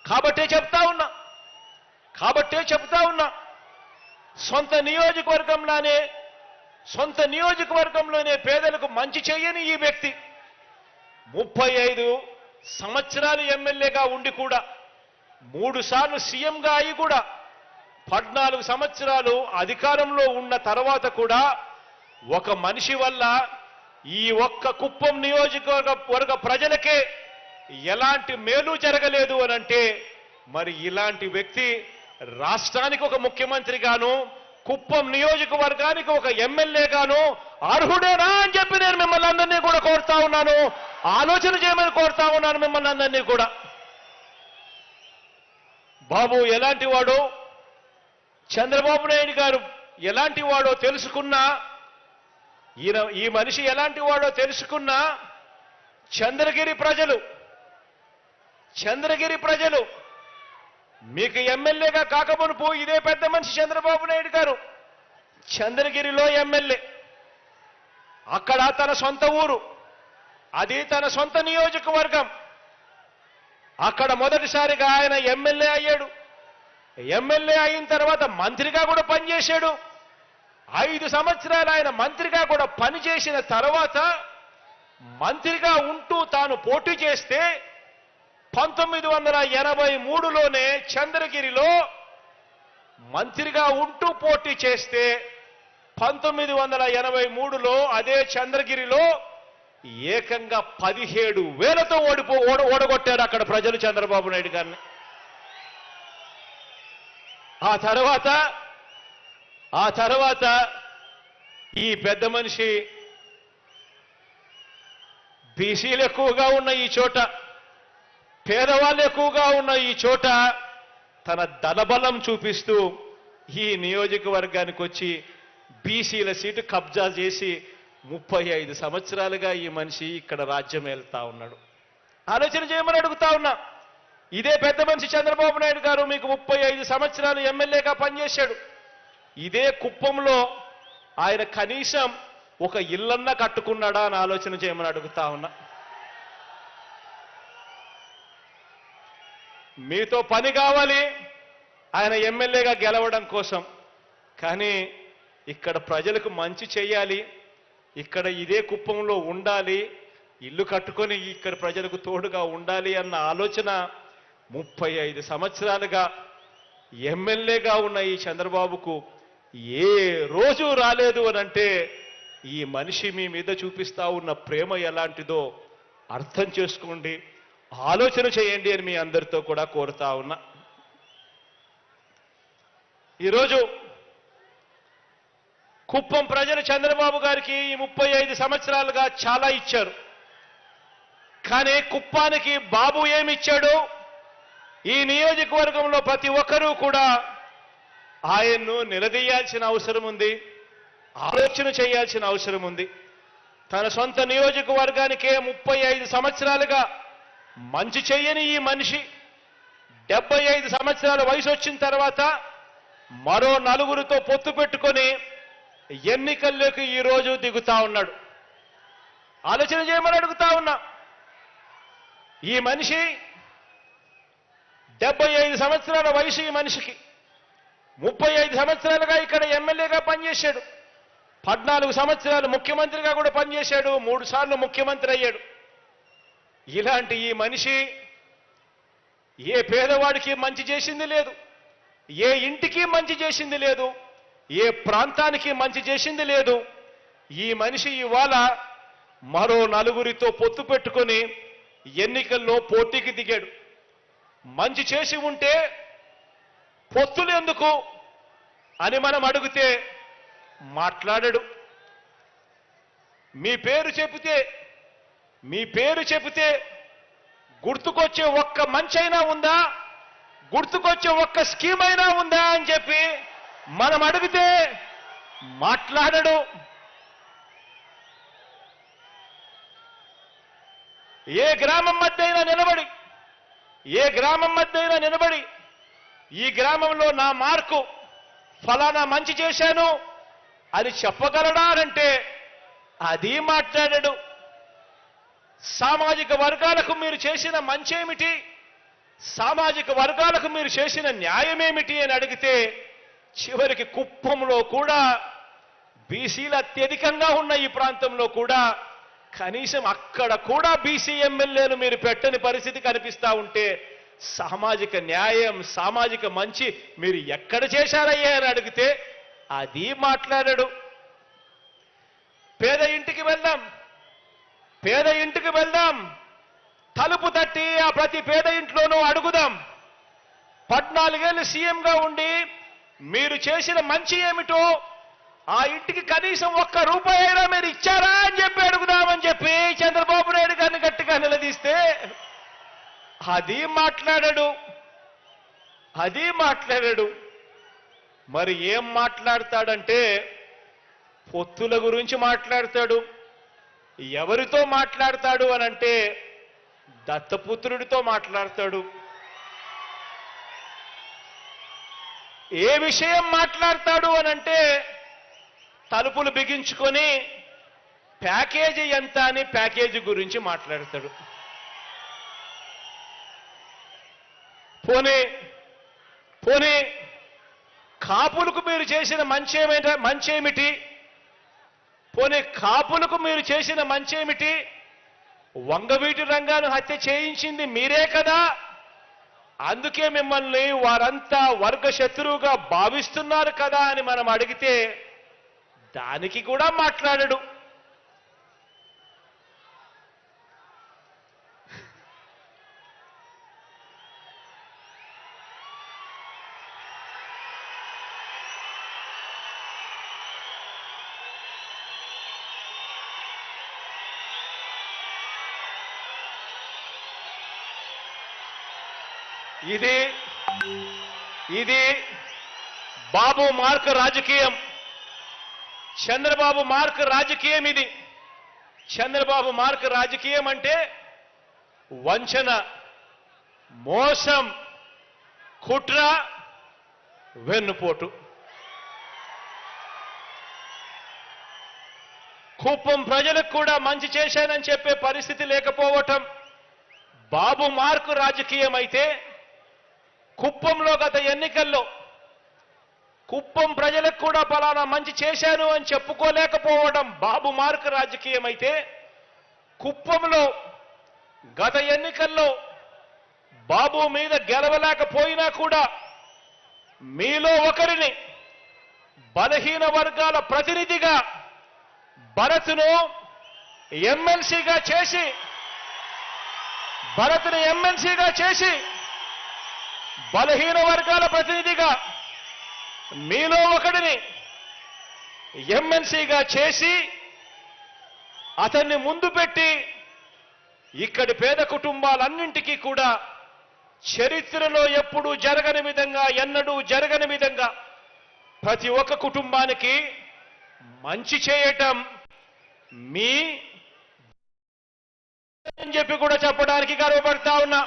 కాబట్టే చెప్తా ఉన్నా సొంత నియోజకవర్గంలోనే పేదలకు మంచి చేయని ఈ వ్యక్తి 35 సంవత్సరాలు ఎమ్మెల్యేగా ఉండి కూడా 3 సార్లు సీఎంగా అయి కూడా 14 సంవత్సరాలు అధికారంలో ఉన్న తర్వాత కూడా ఒక మనిషి వల్ల ఈ ఒక్క కుప్పం నియోజకవర్గ ప్రజలకే ఎలాంటి మేలు జరగలేదు అనంటే మరి ఇలాంటి వ్యక్తి రాష్ట్రానికి ఒక ముఖ్యమంత్రిగాను కుప్పం నియోజకవర్గానికి ఒక ఎమ్మెల్యేగాను అర్హుడేనా అని చెప్పి నేను మిమ్మల్ని అందరినీ కూడా కోరుతా ఉన్నాను. ఆలోచన చేయమని కోరుతా ఉన్నాను మిమ్మల్ని అందరినీ కూడా. బాబు ఎలాంటి వాడో, చంద్రబాబు నాయుడు గారు ఎలాంటి వాడో తెలుసుకున్నా, ఈ మనిషి ఎలాంటి వాడో తెలుసుకున్నా చంద్రగిరి ప్రజలు మీకు ఎమ్మెల్యేగా కాకమునుపు ఇదే పెద్ద మనిషి చంద్రబాబు నాయుడు గారు చంద్రగిరిలో ఎమ్మెల్యే, అక్కడ తన సొంత ఊరు, అది తన సొంత నియోజకవర్గం. అక్కడ మొదటిసారిగా ఆయన ఎమ్మెల్యే అయ్యాడు. ఎమ్మెల్యే అయిన తర్వాత మంత్రిగా కూడా పనిచేశాడు. 5 సంవత్సరాలు ఆయన మంత్రిగా కూడా పనిచేసిన తర్వాత మంత్రిగా ఉంటూ తాను పోటీ చేస్తే 1983లోనే చంద్రగిరిలో మంత్రిగా ఉంటూ పోటీ చేస్తే 1983లో అదే చంద్రగిరిలో ఏకంగా 17,000తో ఓడగొట్టారు అక్కడ ప్రజలు చంద్రబాబు నాయుడు గారిని. ఆ తర్వాత ఈ పెద్ద మనిషి బీసీలు ఎక్కువగా ఉన్న ఈ చోట, పేదవాళ్ళు ఎక్కువగా ఉన్న ఈ చోట తన దళబలం చూపిస్తూ ఈ నియోజకవర్గానికి వచ్చి బీసీల సీటు కబ్జా చేసి 35 సంవత్సరాలుగా ఈ మనిషి ఇక్కడ రాజ్యం వెళ్తా ఉన్నాడు. ఆలోచన చేయమని అడుగుతా ఉన్నా. ఇదే పెద్ద మనిషి చంద్రబాబు నాయుడు గారు మీకు 35 సంవత్సరాలు ఎమ్మెల్యేగా పనిచేశాడు. ఇదే కుప్పంలో ఆయన కనీసం ఒక ఇల్లన్నా కట్టుకున్నాడా అని ఆలోచన చేయమని అడుగుతా ఉన్నా. మీతో పని కావాలి ఆయన ఎమ్మెల్యేగా గెలవడం కోసం, కానీ ఇక్కడ ప్రజలకు మంచి చేయాలి, ఇక్కడ ఇదే కుప్పంలో ఉండాలి, ఇల్లు కట్టుకొని ఇక్కడ ప్రజలకు తోడుగా ఉండాలి అన్న ఆలోచన 35 సంవత్సరాలుగా ఎమ్మెల్యేగా ఉన్న ఈ చంద్రబాబుకు ఏ రోజు రాలేదు అనంటే ఈ మనిషి మీ మీద చూపిస్తా ఉన్న ప్రేమ ఎలాంటిదో అర్థం చేసుకోండి, ఆలోచన చేయండి అని మీ అందరితో కూడా కోరుతా ఉన్నా. ఈరోజు కుప్పం ప్రజలు చంద్రబాబు గారికి ఈ 35 సంవత్సరాలుగా చాలా ఇచ్చారు. కానీ కుప్పానికి బాబు ఏమిచ్చాడు? ఈ నియోజకవర్గంలో ప్రతి ఒక్కరూ కూడా ఆయన్ను నిలదీయాల్సిన అవసరం ఉంది, ఆలోచన చేయాల్సిన అవసరం ఉంది. తన సొంత నియోజకవర్గానికే 35 సంవత్సరాలుగా మంచి చేయని ఈ మనిషి 75 సంవత్సరాల వయసు వచ్చిన తర్వాత మరో 4తో పొత్తు పెట్టుకొని ఎన్నికల్లోకి ఈరోజు దిగుతా ఉన్నాడు. ఆలోచన చేయమని అడుగుతా ఉన్నా. ఈ మనిషి 75 సంవత్సరాల వయసు ఈ మనిషికి, 35 సంవత్సరాలుగా ఇక్కడ ఎమ్మెల్యేగా పనిచేశాడు, 14 సంవత్సరాలు ముఖ్యమంత్రిగా కూడా పనిచేశాడు, 3 సార్లు ముఖ్యమంత్రి అయ్యాడు. ఇలాంటి ఈ మనిషి ఏ పేదవాడికి మంచి చేసింది లేదు, ఏ ఇంటికి మంచి చేసింది లేదు, ఏ ప్రాంతానికి మంచి చేసింది లేదు. ఈ మనిషి ఇవాళ మరో 4తో పొత్తు పెట్టుకొని ఎన్నికల్లో పోటీకి దిగాడు. మంచి చేసి ఉంటే పొత్తులు ఎందుకు అని మనం అడిగితే మాట్లాడడు. మీ పేరు చెబితే గుర్తుకొచ్చే ఒక్క మంచైనా ఉందా, గుర్తుకొచ్చే ఒక్క స్కీమ్ అయినా ఉందా అని చెప్పి మనం అడిగితే మాట్లాడడు. ఏ గ్రామం మధ్య అయినా నిలబడి ఈ గ్రామంలో నా మార్కు ఫలానా మంచి చేశాను అని చెప్పగలడా అంటే అది మాట్లాడడు. సామాజిక వర్గాలకు మీరు చేసిన మంచేమిటి, సామాజిక వర్గాలకు మీరు చేసిన న్యాయమేమిటి అని అడిగితే చివరికి కుప్పంలో కూడా బీసీలు అత్యధికంగా ఉన్న ఈ ప్రాంతంలో కూడా కనీసం అక్కడ కూడా బీసీ ఎమ్మెల్యేలు మీరు పెట్టని పరిస్థితి కనిపిస్తా ఉంటే సామాజిక న్యాయం సామాజిక మంచి మీరు ఎక్కడ చేశారయ్యా అని అడిగితే అది మాట్లాడాడు. పేద ఇంటికి వెళ్దాం తలుపు తట్టి ఆ ప్రతి పేద ఇంట్లోనూ అడుగుదాం. 14 ఏళ్ళు సీఎంగా ఉండి మీరు చేసిన మంచి ఏమిటో ఆ ఇంటికి కనీసం ₹1 అయినా మీరు ఇచ్చారా అని చెప్పి అడుగుదామని చెప్పి చంద్రబాబు నాయుడు గారిని గట్టిగా నిలదీస్తే అది మాట్లాడాడు. మరి ఏం మాట్లాడతాడంటే పొత్తుల గురించి మాట్లాడతాడు. ఎవరితో మాట్లాడతాడు అనంటే దత్తపుత్రుడితో మాట్లాడతాడు. ఏ విషయం మాట్లాడతాడు అనంటే తలుపులు బిగించుకొని ప్యాకేజీ ఎంత అని ప్యాకేజీ గురించి మాట్లాడతాడు. పోనీ కాపులకు మీరు చేసిన మంచేమిటి? పోనీ కాపులకు మీరు చేసిన మంచేమిటి? వంగవీటి రంగాను హత్య చేయించింది మీరే కదా, అందుకే మిమ్మల్ని వారంతా వర్గ శత్రువుగా భావిస్తున్నారు కదా అని మనం అడిగితే దానికి కూడా మాట్లాడడు. ఇది బాబు మార్క్ రాజకీయం, చంద్రబాబు మార్క్ రాజకీయం. ఇది చంద్రబాబు మార్క్ రాజకీయం అంటే వంచన, మోసం, కుట్ర, వెన్నుపోటు. కుప్పం ప్రజలకు కూడా మంచి చేశానని చెప్పే పరిస్థితి లేకపోవటం బాబు మార్కు రాజకీయం అయితే, కుప్పంలో గత ఎన్నికల్లో కుప్పం ప్రజలకు కూడా పలానా మంచి చేశాను అని చెప్పుకోలేకపోవడం బాబు మార్కు రాజకీయం అయితే, కుప్పంలో గత ఎన్నికల్లో బాబు మీద గెలవలేకపోయినా కూడా మీలో ఒకరిని బలహీన వర్గాల ప్రతినిధిగా భరత్ను ఎమ్మెల్సీగా చేసి బలహీన వర్గాల ప్రతినిధిగా మీలో ఒకడిని ఎమ్మెల్సీగా చేసి అతన్ని ముందు పెట్టి ఇక్కడి పేద కుటుంబాలన్నింటికీ కూడా చరిత్రలో ఎప్పుడూ జరగని విధంగా, ఎన్నడూ జరగని విధంగా ప్రతి ఒక్క కుటుంబానికి మంచి చేయటం మీ అని చెప్పి కూడా చెప్పడానికి గర్వపడతా ఉన్నా.